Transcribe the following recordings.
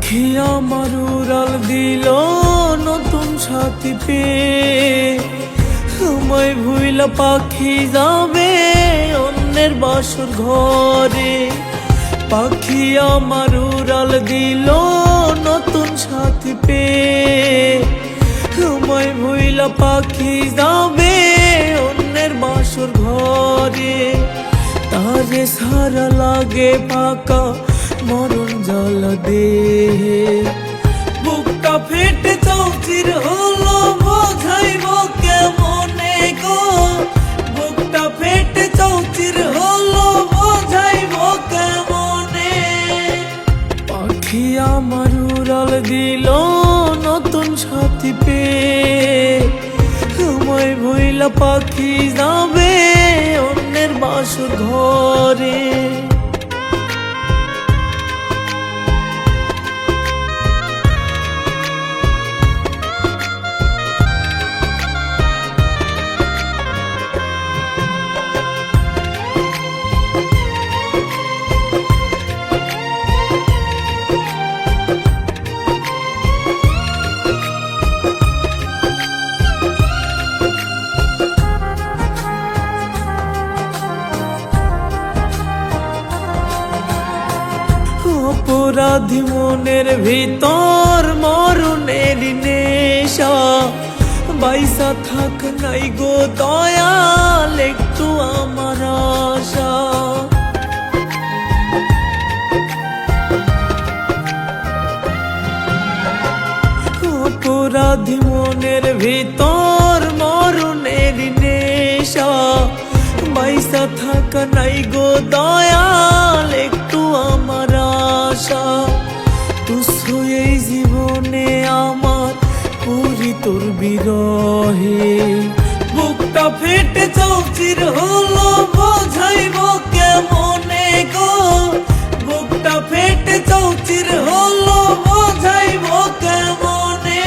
পাখি আমার উড়াল দিল নতুন সাথী পেয়ে, আমায় ভুইলা পাখি যাবে অন্যের বাসর ঘরে। পাখি আমার উড়াল দিল নতুন সাথী পেয়ে, আমায় ভুইলা পাখি যাবে অন্যের বাসর ঘরে। তারে সারা লাগে ফাঁকা মরণ জ্বালা দেহে, বুকটা ফেটে চৌচির হলো বোঝাইব কেমনে গো। বুকটা ফেটে চৌচির হলো বোঝাইব কেমনে। পাখি আমার উড়াল দিল নতুন সাথী পেয়ে, আমায় ভুইলা পাখি যাবে অন্যের বাসর ঘরে। অপরাধী মনের ভিতর মরণের নেশা, বাইসা থাক নাই গো দয়াল একটু আমার আশা। অপরাধী মনের ভিতর মরণের নেশা, বাইসা থাক নাই গো দয়াল একটু আমার আশা। তুচ্ছ এই জীবনে আমার পুরি তোর বিরহে, বুকটা ফেটে চৌচির হলো বোঝাইব কেমনে গো। বুকটা ফেটে চৌচির হলো বোঝাইব কেমনে।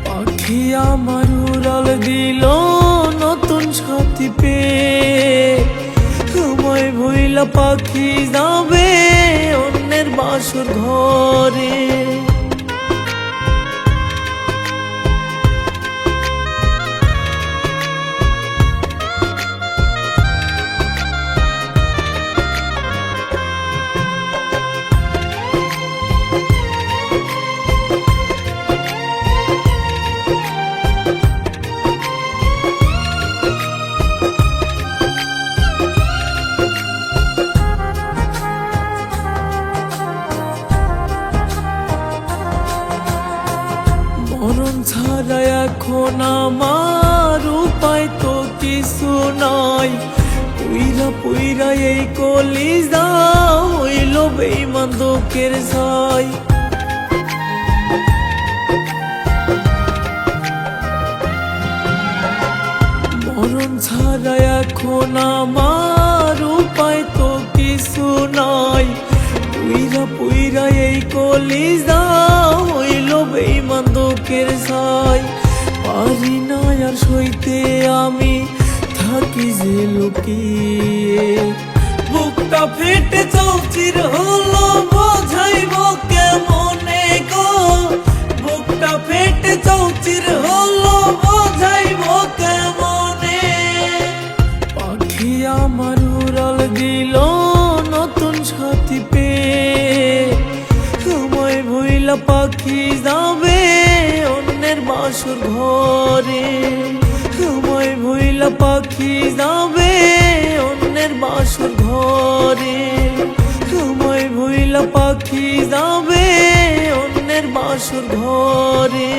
পাখি আমার উড়াল দিল নতুন সাথী পেয়ে, আমায় ভুইলা পাখি যাবে অন্যের বাসর ঘরে। মরণ ছাড়া এখন আমার উপায় তো কিছু নাই। পুইরা পুইরা এই কলিজা হইল বেঈমান দুঃখের ছাই। মরণ ছাড়া এখন আমার উপায় তো কিছু নাই। পুইরা পুইরা এই কলিজা হইল বেঈমান দুঃখের ছাই। পারি না আর সইতে আমি থাকি যে লুকিয়ে, বুকটা ফেটে চৌচির হলো বোঝাইব কেমনে গো। বুকটা ফেটে চৌচির হলো বোঝাইব কেমনে। পাখি আমার উড়াল দিল নতুন সাথী পেয়ে, আমায় ভুইলা পাখি যাবে অন্যের বাসর ঘরে। আমায় ভুইলা পাখি যাবে অন্যের বাসর ঘরে। আমায় ভুইলা পাখি যাবে অন্যের বাসর ঘরে।